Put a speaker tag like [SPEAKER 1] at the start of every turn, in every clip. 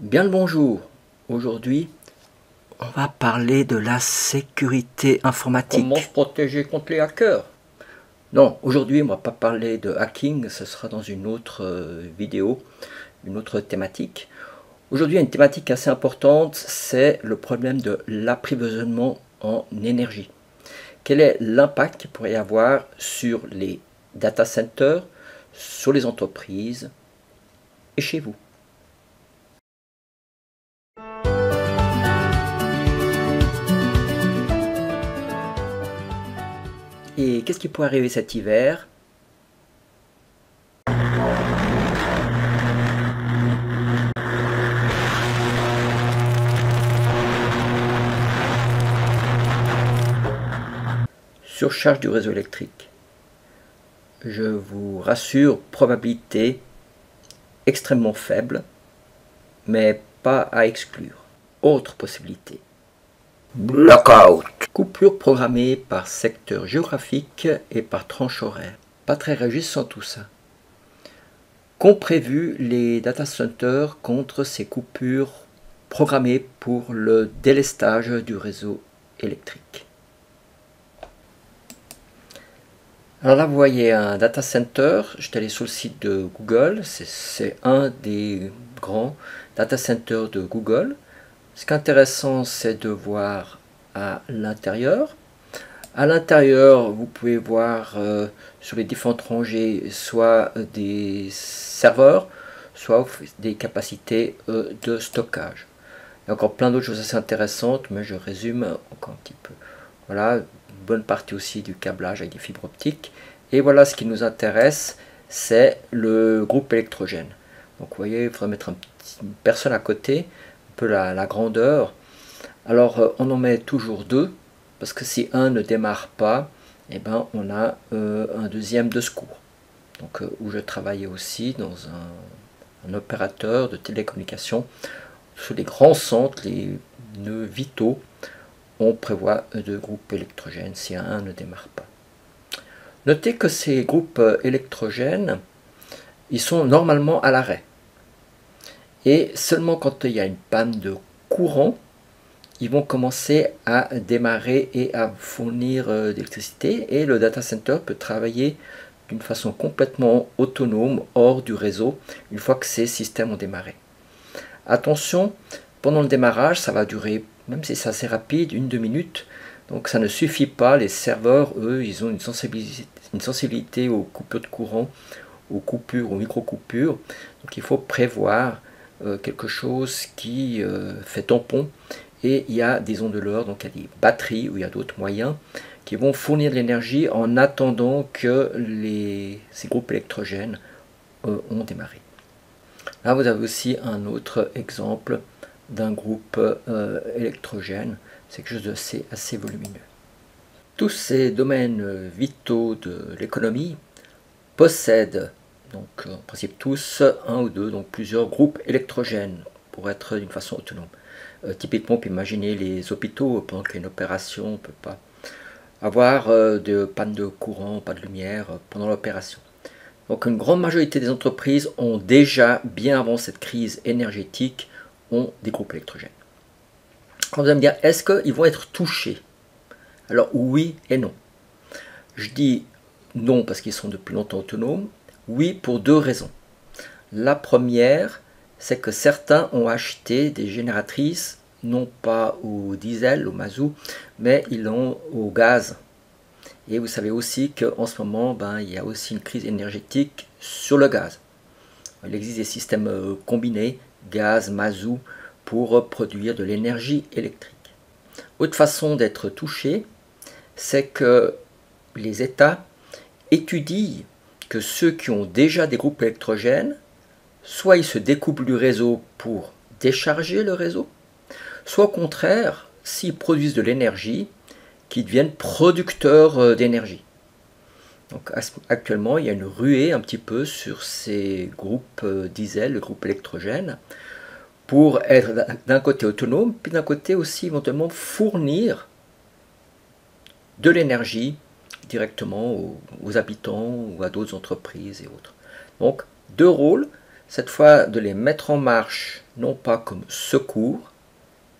[SPEAKER 1] Bien le bonjour. Aujourd'hui, on va parler de la sécurité informatique. Comment se protéger contre les hackers? Non, aujourd'hui, on ne va pas parler de hacking, ce sera dans une autre vidéo, une autre thématique. Aujourd'hui, une thématique assez importante, c'est le problème de l'approvisionnement en énergie. Quel est l'impact qu'il pourrait y avoir sur les data centers, sur les entreprises et chez vous? Et qu'est-ce qui pourrait arriver cet hiver? Surcharge du réseau électrique. Je vous rassure, probabilité extrêmement faible, mais pas à exclure. Autre possibilité. Blackout. Coupure programmée par secteur géographique et par tranche horaire. Pas très réjouissant tout ça. Qu'ont prévu les data centers contre ces coupures programmées pour le délestage du réseau électrique? Alors là, vous voyez un data center. Je suis allé sur le site de Google. C'est un des grands data centers de Google. Ce qui est intéressant, c'est de voir à l'intérieur. À l'intérieur, vous pouvez voir sur les différentes rangées soit des serveurs, soit des capacités de stockage. Il y a encore plein d'autres choses assez intéressantes, mais je résume encore un petit peu. Voilà, une bonne partie aussi du câblage avec des fibres optiques. Et voilà, ce qui nous intéresse, c'est le groupe électrogène. Donc vous voyez, il faudrait mettre une personne à côté, un peu la grandeur. Alors on en met toujours deux, parce que si un ne démarre pas, eh ben, on a un deuxième de secours. Donc où je travaillais aussi dans un opérateur de télécommunications, sur les grands centres, les nœuds vitaux, on prévoit deux groupes électrogènes si un ne démarre pas. Notez que ces groupes électrogènes, ils sont normalement à l'arrêt. Et seulement quand il y a une panne de courant, ils vont commencer à démarrer et à fournir d'électricité. Et le data center peut travailler d'une façon complètement autonome, hors du réseau, une fois que ces systèmes ont démarré. Attention, pendant le démarrage, ça va durer, même si c'est assez rapide, 1-2 minutes. Donc ça ne suffit pas, les serveurs, eux, ils ont une sensibilité aux coupures de courant, aux coupures, aux micro-coupures. Donc il faut prévoir quelque chose qui fait tampon. Et il y a des ondeleurs, donc il y a des batteries ou il y a d'autres moyens qui vont fournir de l'énergie en attendant que ces groupes électrogènes ont démarré. Là, vous avez aussi un autre exemple d'un groupe électrogène. C'est quelque chose assez volumineux. Tous ces domaines vitaux de l'économie possèdent, donc en principe tous, un ou deux, donc plusieurs groupes électrogènes pour être d'une façon autonome. Typiquement, on peut imaginer les hôpitaux, pendant qu'il y a une opération, on ne peut pas avoir de panne de courant, pas de lumière pendant l'opération. Donc une grande majorité des entreprises ont déjà, bien avant cette crise énergétique, ont des groupes électrogènes. Quand vous allez me dire, est-ce qu'ils vont être touchés? Alors oui et non. Je dis non parce qu'ils sont depuis longtemps autonomes. Oui pour deux raisons. La première, c'est que certains ont acheté des génératrices, non pas au diesel, au mazout, mais ils l'ont au gaz. Et vous savez aussi qu'en ce moment, il y a aussi une crise énergétique sur le gaz. Il existe des systèmes combinés, gaz, mazout, pour produire de l'énergie électrique. Autre façon d'être touché, c'est que les États étudient que ceux qui ont déjà des groupes électrogènes, soit ils se découplent du réseau pour décharger le réseau, soit au contraire, s'ils produisent de l'énergie, qu'ils deviennent producteurs d'énergie. Donc actuellement, il y a une ruée un petit peu sur ces groupes diesel, le groupe électrogène, pour être d'un côté autonome, puis d'un côté aussi éventuellement fournir de l'énergie directement aux habitants ou à d'autres entreprises et autres. Donc deux rôles, cette fois de les mettre en marche non pas comme secours,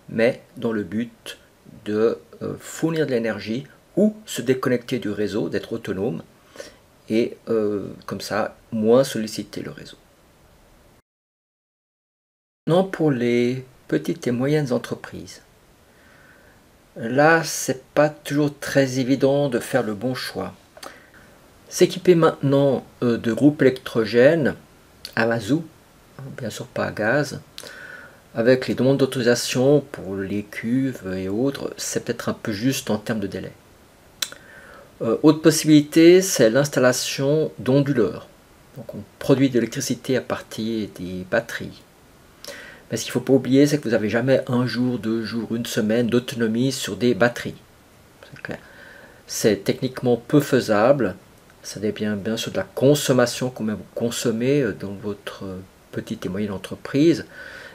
[SPEAKER 1] mais dans le but de fournir de l'énergie ou se déconnecter du réseau, d'être autonome, et comme ça, moins solliciter le réseau. Non, pour les petites et moyennes entreprises. Là, c'est pas toujours très évident de faire le bon choix. S'équiper maintenant de groupes électrogènes à mazout, bien sûr pas à gaz, avec les demandes d'autorisation pour les cuves et autres, c'est peut-être un peu juste en termes de délai. Autre possibilité, c'est l'installation d'onduleurs. Donc on produit de l'électricité à partir des batteries. Mais ce qu'il ne faut pas oublier, c'est que vous n'avez jamais un jour, 2 jours, une semaine d'autonomie sur des batteries. C'est clair. C'est techniquement peu faisable. Ça dépend bien sûr de la consommation, combien vous consommez dans votre petite et moyenne entreprise,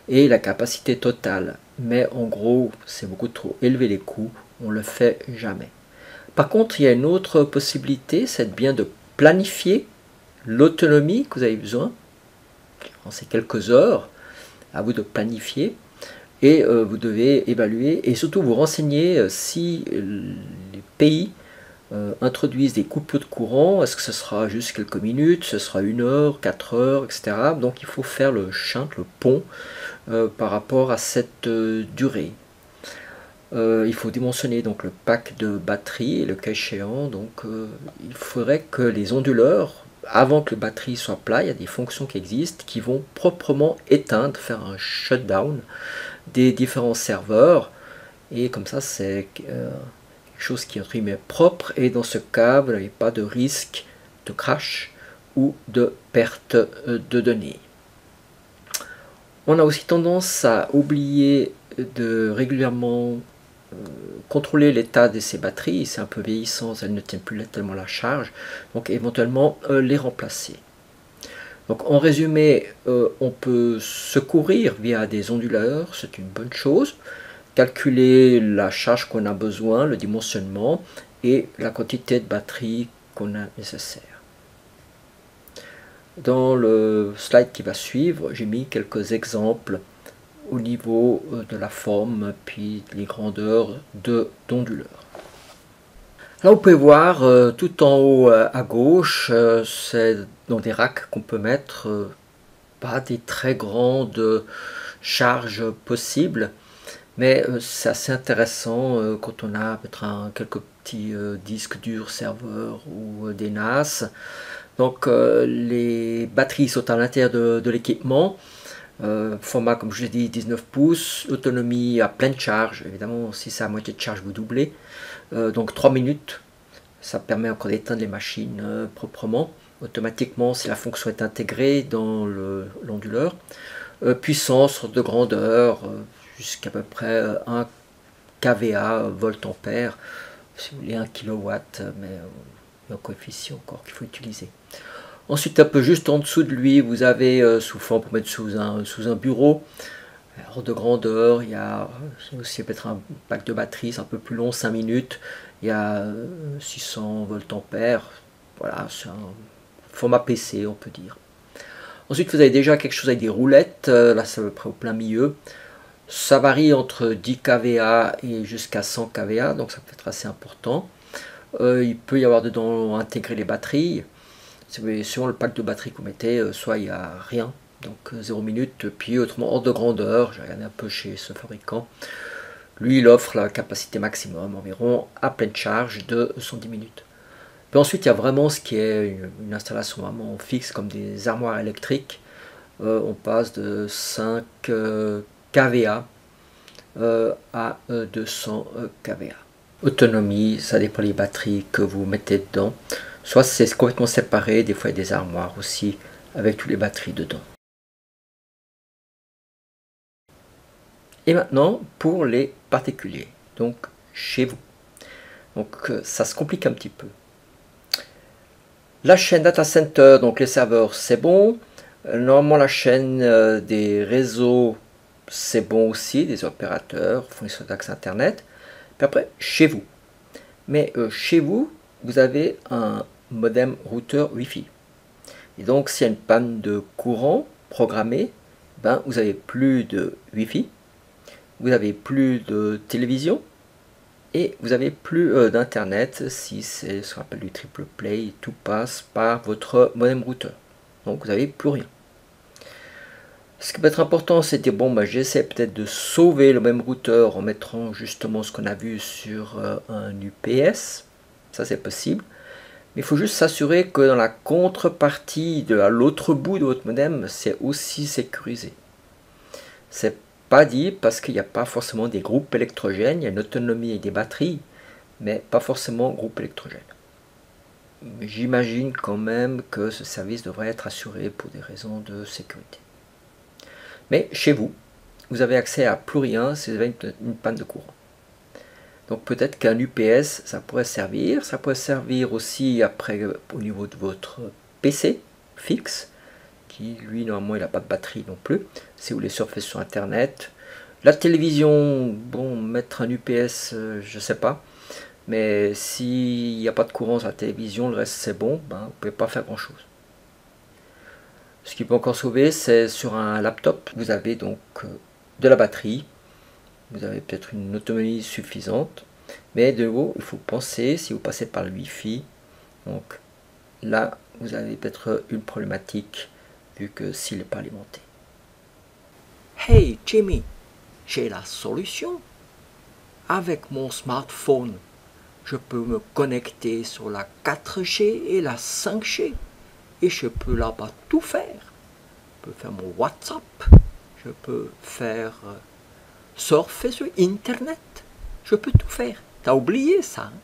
[SPEAKER 1] et la capacité totale. Mais en gros, c'est beaucoup trop élevé les coûts, on ne le fait jamais. Par contre, il y a une autre possibilité, c'est bien de planifier l'autonomie que vous avez besoin en ces quelques heures. À vous de planifier, et vous devez évaluer et surtout vous renseigner si les pays introduisent des coupures de courant. Est-ce que ce sera juste quelques minutes, ce sera 1 heure, 4 heures, etc. Donc il faut faire le pont par rapport à cette durée. Il faut dimensionner donc le pack de batterie et le cas échéant. Donc il faudrait que les onduleurs, avant que le batterie soit plat, il y a des fonctions qui existent qui vont proprement éteindre, faire un shutdown des différents serveurs. Et comme ça, c'est quelque chose qui est propre. Et dans ce cas, vous n'avez pas de risque de crash ou de perte de données. On a aussi tendance à oublier de régulièrement contrôler l'état de ces batteries. C'est un peu vieillissant, elles ne tiennent plus tellement la charge, donc éventuellement les remplacer. Donc en résumé, on peut secourir via des onduleurs, c'est une bonne chose, calculer la charge qu'on a besoin, le dimensionnement et la quantité de batterie qu'on a nécessaire. Dans le slide qui va suivre, j'ai mis quelques exemples au niveau de la forme puis les grandeurs d'onduleurs. Là vous pouvez voir tout en haut à gauche, c'est dans des racks qu'on peut mettre pas des très grandes charges possibles, mais c'est assez intéressant quand on a peut-être quelques petits disques durs serveurs ou des NAS. Donc les batteries sont à l'intérieur de l'équipement. Format, comme je l'ai dit, 19 pouces, autonomie à pleine charge, évidemment si c'est à moitié de charge vous doublez, donc 3 minutes, ça permet encore d'éteindre les machines proprement, automatiquement si la fonction est intégrée dans l'onduleur, puissance de grandeur jusqu'à peu près 1 kVA, volt-ampère, si vous voulez 1 kW, mais il y a un coefficient encore qu'il faut utiliser. Ensuite, un peu juste en dessous de lui, vous avez sous forme pour mettre sous un bureau. Alors de grandeur, il y a aussi peut-être un pack de batterie, c'est un peu plus long, 5 minutes. Il y a 600 volt-ampères. Voilà, c'est un format PC, on peut dire. Ensuite, vous avez déjà quelque chose avec des roulettes. Là, c'est à peu près au plein milieu. Ça varie entre 10 kVA et jusqu'à 100 kVA, donc ça peut être assez important. Il peut y avoir dedans intégrer les batteries. Suivant le pack de batterie que vous mettez, soit il n'y a rien, donc 0 minutes, puis autrement hors de grandeur, j'ai regardé un peu chez ce fabricant, lui il offre la capacité maximum environ à pleine charge de 110 minutes. Puis ensuite il y a vraiment ce qui est une installation vraiment fixe comme des armoires électriques, on passe de 5 kVA à 200 kVA. Autonomie, ça dépend des batteries que vous mettez dedans. Soit c'est complètement séparé, des fois il y a des armoires aussi avec toutes les batteries dedans. Et maintenant pour les particuliers, donc chez vous. Donc ça se complique un petit peu. La chaîne data center, donc les serveurs, c'est bon. Normalement la chaîne des réseaux, c'est bon aussi, des opérateurs, fournisseurs d'accès internet. Puis après, chez vous. Mais chez vous, vous avez un modem routeur Wi-Fi. Et donc s'il y a une panne de courant programmée, ben, vous avez plus de Wi-Fi, vous avez plus de télévision et vous avez plus d'internet si c'est ce qu'on appelle du triple play, tout passe par votre modem routeur. Donc vous n'avez plus rien. Ce qui peut être important, c'est de dire, bon, j'essaie peut-être de sauver le même routeur en mettant justement ce qu'on a vu sur un UPS. Ça, c'est possible. Mais il faut juste s'assurer que dans la contrepartie de l'autre bout de votre modem, c'est aussi sécurisé. C'est pas dit parce qu'il n'y a pas forcément des groupes électrogènes. Il y a une autonomie et des batteries, mais pas forcément groupe électrogène. J'imagine quand même que ce service devrait être assuré pour des raisons de sécurité. Mais chez vous, vous avez accès à plus rien si vous avez une panne de courant. Donc peut-être qu'un UPS, ça pourrait servir aussi après au niveau de votre PC fixe, qui lui normalement il n'a pas de batterie non plus, si vous voulez surfer sur internet. La télévision, bon, mettre un UPS, je sais pas, mais s'il n'y a pas de courant sur la télévision, le reste c'est bon, vous ne pouvez pas faire grand chose. Ce qui peut encore sauver, c'est sur un laptop, vous avez donc de la batterie, vous avez peut-être une autonomie suffisante, mais de nouveau, il faut penser, si vous passez par le Wi-Fi, donc là, vous avez peut-être une problématique, vu que s'il n'est pas alimenté.
[SPEAKER 2] Hey Jimmy, j'ai la solution. Avec mon smartphone, je peux me connecter sur la 4G et la 5G. Et je peux là-bas tout faire. Je peux faire mon WhatsApp. Je peux faire surfer sur Internet. Je peux tout faire. T'as oublié ça, hein?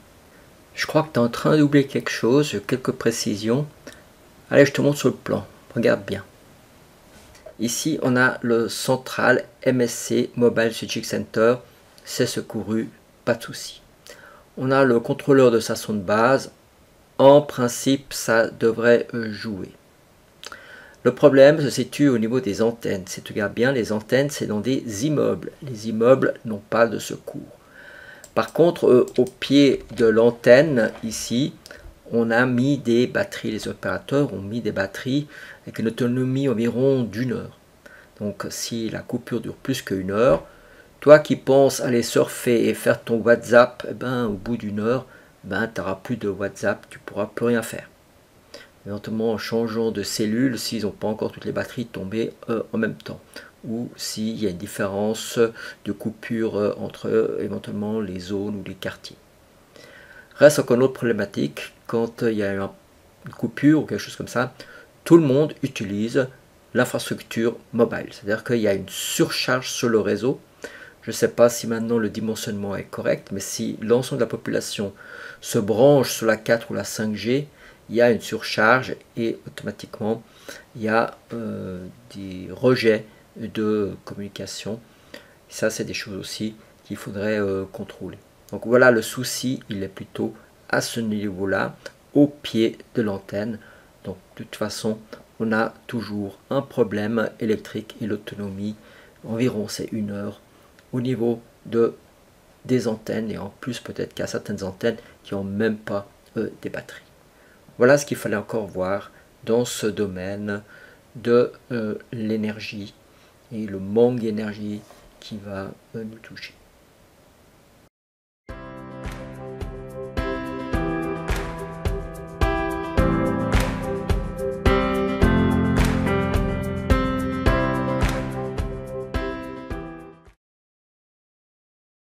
[SPEAKER 1] Je crois que tu es en train d'oublier quelque chose, quelques précisions. Allez, je te montre sur le plan. Regarde bien. Ici, on a le central MSC Mobile Switching Center. C'est secouru, pas de souci. On a le contrôleur de station de base. En principe, ça devrait jouer. Le problème se situe au niveau des antennes. Si tu regardes bien, les antennes, c'est dans des immeubles. Les immeubles n'ont pas de secours. Par contre, au pied de l'antenne, ici, on a mis des batteries. Les opérateurs ont mis des batteries avec une autonomie environ d'1 heure. Donc, si la coupure dure plus qu'1 heure, toi qui penses aller surfer et faire ton WhatsApp, au bout d'1 heure, tu n'auras plus de WhatsApp, tu ne pourras plus rien faire. Éventuellement en changeant de cellule, s'ils n'ont pas encore toutes les batteries tombées en même temps. Ou s'il y a une différence de coupure entre éventuellement les zones ou les quartiers. Reste encore une autre problématique, quand il y a une coupure ou quelque chose comme ça, tout le monde utilise l'infrastructure mobile. C'est-à-dire qu'il y a une surcharge sur le réseau. Je ne sais pas si maintenant le dimensionnement est correct, mais si l'ensemble de la population se branche sur la 4 ou la 5G, il y a une surcharge et automatiquement il y a des rejets de communication. Ça, c'est des choses aussi qu'il faudrait contrôler. Donc voilà, le souci, il est plutôt à ce niveau-là, au pied de l'antenne. Donc de toute façon, on a toujours un problème électrique et l'autonomie, environ c'est 1 heure, au niveau des antennes, et en plus peut-être qu'il y a certaines antennes qui n'ont même pas des batteries. Voilà ce qu'il fallait encore voir dans ce domaine de l'énergie et le manque d'énergie qui va nous toucher.